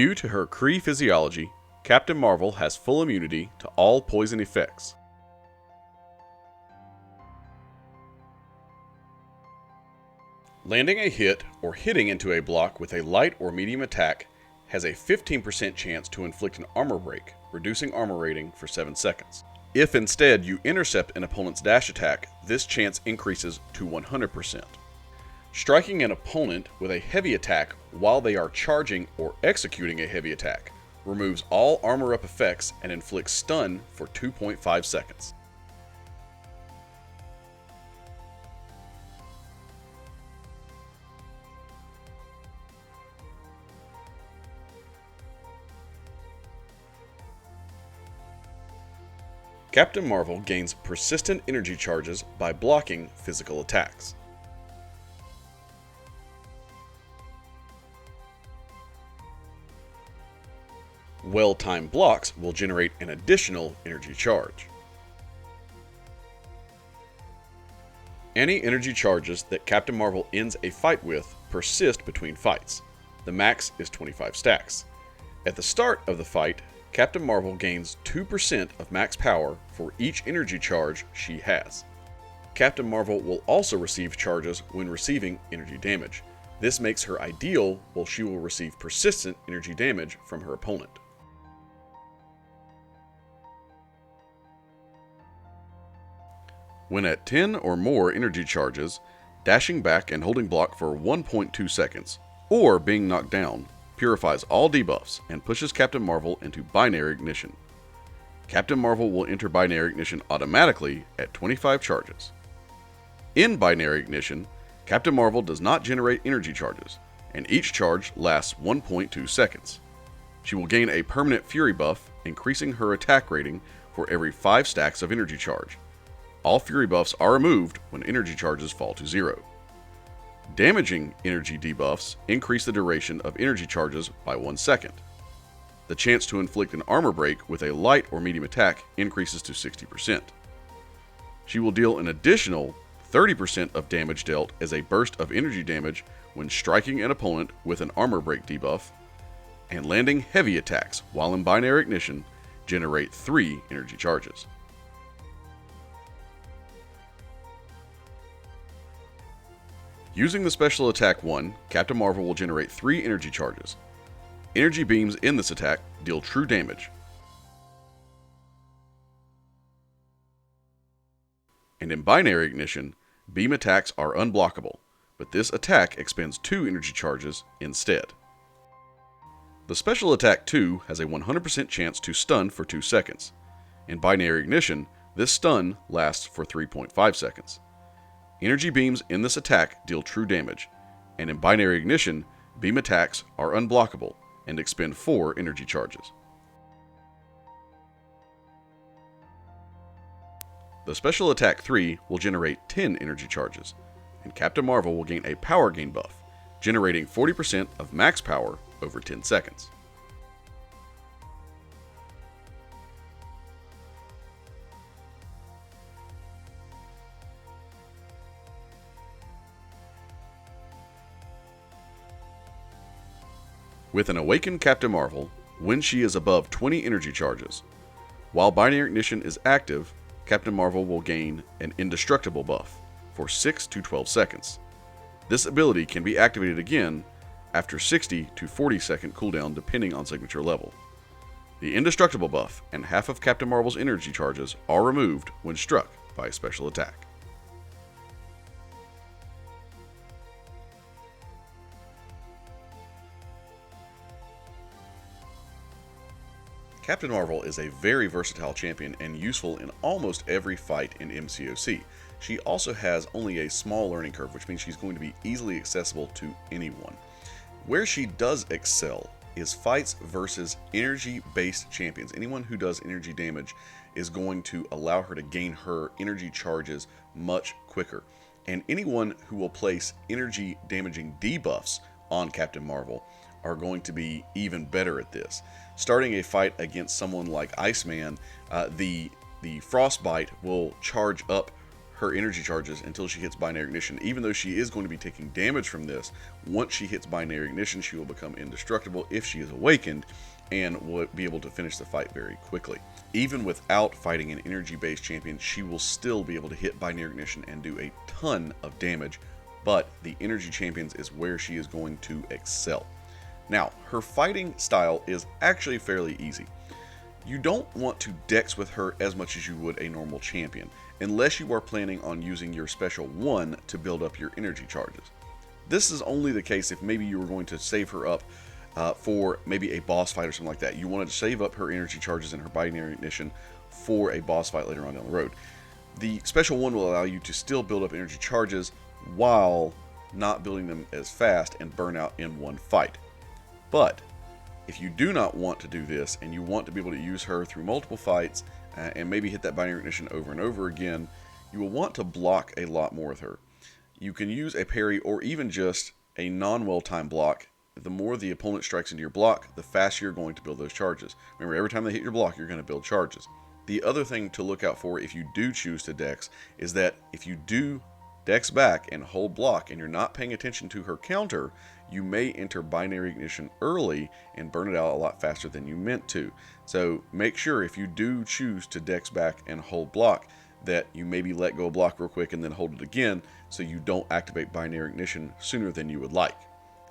Due to her Kree physiology, Captain Marvel has full immunity to all poison effects. Landing a hit or hitting into a block with a light or medium attack has a 15% chance to inflict an armor break, reducing armor rating for 7 seconds. If instead you intercept an opponent's dash attack, this chance increases to 100%. Striking an opponent with a heavy attack while they are charging or executing a heavy attack removes all armor up effects and inflicts stun for 2.5 seconds. Captain Marvel gains persistent energy charges by blocking physical attacks. Well-timed blocks will generate an additional energy charge. Any energy charges that Captain Marvel ends a fight with persist between fights. The max is 25 stacks. At the start of the fight, Captain Marvel gains 2% of max power for each energy charge she has. Captain Marvel will also receive charges when receiving energy damage. This makes her ideal while she will receive persistent energy damage from her opponent. When at 10 or more energy charges, dashing back and holding block for 1.2 seconds, or being knocked down, purifies all debuffs and pushes Captain Marvel into binary ignition. Captain Marvel will enter binary ignition automatically at 25 charges. In binary ignition, Captain Marvel does not generate energy charges, and each charge lasts 1.2 seconds. She will gain a permanent Fury buff, increasing her attack rating for every 5 stacks of energy charge. All Fury buffs are removed when energy charges fall to 0. Damaging energy debuffs increase the duration of energy charges by 1 second. The chance to inflict an armor break with a light or medium attack increases to 60%. She will deal an additional 30% of damage dealt as a burst of energy damage when striking an opponent with an armor break debuff, and landing heavy attacks while in binary ignition generate 3 energy charges. Using the special attack 1, Captain Marvel will generate 3 energy charges. Energy beams in this attack deal true damage. And in binary ignition, beam attacks are unblockable, but this attack expends 2 energy charges instead. The special attack 2 has a 100% chance to stun for 2 seconds. In binary ignition, this stun lasts for 3.5 seconds. Energy beams in this attack deal true damage, and in binary ignition, beam attacks are unblockable and expend 4 energy charges. The special attack 3 will generate 10 energy charges, and Captain Marvel will gain a power gain buff, generating 40% of max power over 10 seconds. With an awakened Captain Marvel, when she is above 20 energy charges, while binary ignition is active, Captain Marvel will gain an indestructible buff for 6 to 12 seconds. This ability can be activated again after 60 to 40 second cooldown depending on signature level. The indestructible buff and half of Captain Marvel's energy charges are removed when struck by a special attack. Captain Marvel is a very versatile champion and useful in almost every fight in MCoC. She also has only a small learning curve, which means she's going to be easily accessible to anyone. Where she does excel is fights versus energy-based champions. Anyone who does energy damage is going to allow her to gain her energy charges much quicker. And anyone who will place energy damaging debuffs on Captain Marvel are going to be even better at this. Starting a fight against someone like Iceman, the frostbite will charge up her energy charges until she hits binary ignition. Even though she is going to be taking damage from this, once she hits binary ignition, she will become indestructible if she is awakened and will be able to finish the fight very quickly. Even without fighting an energy-based champion, she will still be able to hit binary ignition and do a ton of damage, but the energy champions is where she is going to excel. Now, her fighting style is actually fairly easy. You don't want to dex with her as much as you would a normal champion, unless you are planning on using your special 1 to build up your energy charges. This is only the case if maybe you were going to save her up for maybe a boss fight or something like that. You wanted to save up her energy charges and her binary ignition for a boss fight later on down the road. The special 1 will allow you to still build up energy charges while not building them as fast and burn out in one fight. But if you do not want to do this and you want to be able to use her through multiple fights and maybe hit that binary ignition over and over again, you will want to block a lot more with her. You can use a parry or even just a non-well-timed block. The more the opponent strikes into your block, the faster you're going to build those charges. Remember, every time they hit your block, you're going to build charges. The other thing to look out for if you do choose to dex is that if you do dex back and hold block and you're not paying attention to her counter, you may enter binary ignition early and burn it out a lot faster than you meant to. So make sure if you do choose to dex back and hold block that you maybe let go of block real quick and then hold it again so you don't activate binary ignition sooner than you would like.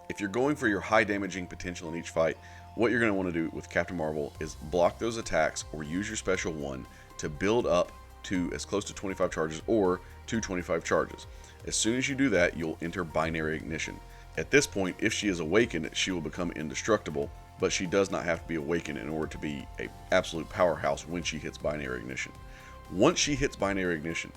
If you're going for your high damaging potential in each fight, what you're going to want to do with Captain Marvel is block those attacks or use your special 1 to build up to as close to 25 charges or to 25 charges. As soon as you do that, you'll enter binary ignition. At this point, if she is awakened, she will become indestructible, but she does not have to be awakened in order to be an absolute powerhouse when she hits binary ignition. Once she hits binary ignition,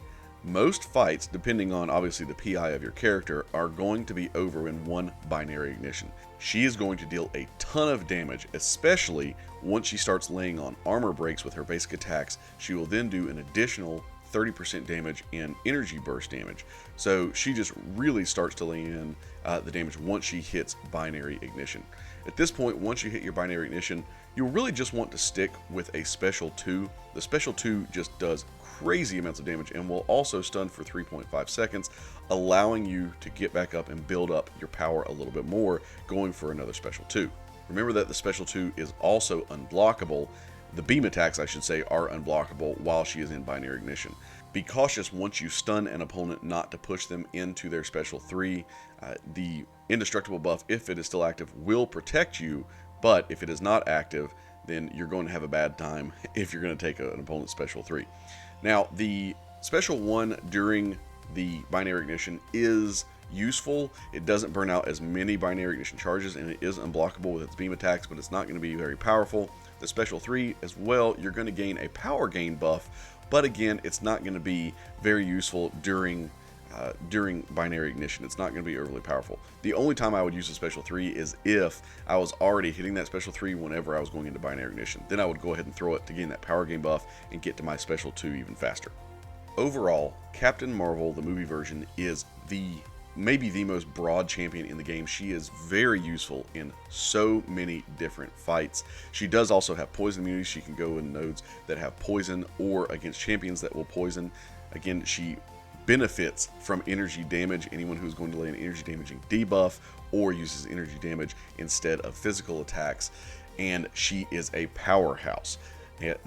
most fights, depending on obviously the PI of your character, are going to be over in one binary ignition. She is going to deal a ton of damage, especially once she starts laying on armor breaks with her basic attacks. She will then do an additional 30% damage in energy burst damage. So she just really starts to lay in the damage once she hits binary ignition. At this point, once you hit your binary ignition, you'll really just want to stick with a special 2. The special 2 just does crazy amounts of damage and will also stun for 3.5 seconds, allowing you to get back up and build up your power a little bit more, going for another special 2. Remember that the special 2 is also unblockable. The beam attacks, I should say, are unblockable while she is in binary ignition. Be cautious once you stun an opponent not to push them into their special 3. The indestructible buff, if it is still active, will protect you, but if it is not active, then you're going to have a bad time if you're going to take an opponent's special 3. Now, the special 1 during the binary ignition is useful. It doesn't burn out as many binary ignition charges, and it is unblockable with its beam attacks, but it's not going to be very powerful. The special 3 as well, you're going to gain a power gain buff, but again, it's not going to be very useful during binary ignition. It's not going to be overly powerful. The only time I would use a special 3 is if I was already hitting that special 3 whenever I was going into binary ignition. Then I would go ahead and throw it to gain that power gain buff and get to my special 2 even faster. Overall, Captain Marvel, the movie version, is maybe the most broad champion in the game. She is very useful in so many different fights. She does also have poison immunity. She can go in nodes that have poison or against champions that will poison. Again, she benefits from energy damage. Anyone who's going to lay an energy damaging debuff or uses energy damage instead of physical attacks. And she is a powerhouse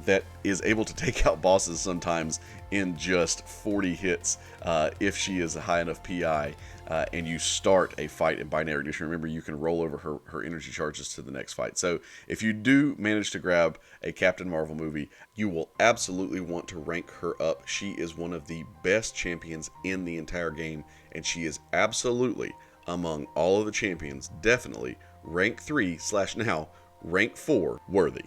that is able to take out bosses sometimes in just 40 hits if she is a high enough PI and you start a fight in binary ignition. Remember, you can roll over her energy charges to the next fight. So if you do manage to grab a Captain Marvel movie, you will absolutely want to rank her up. She is one of the best champions in the entire game, and she is absolutely, among all of the champions, definitely rank 3/now rank 4 worthy.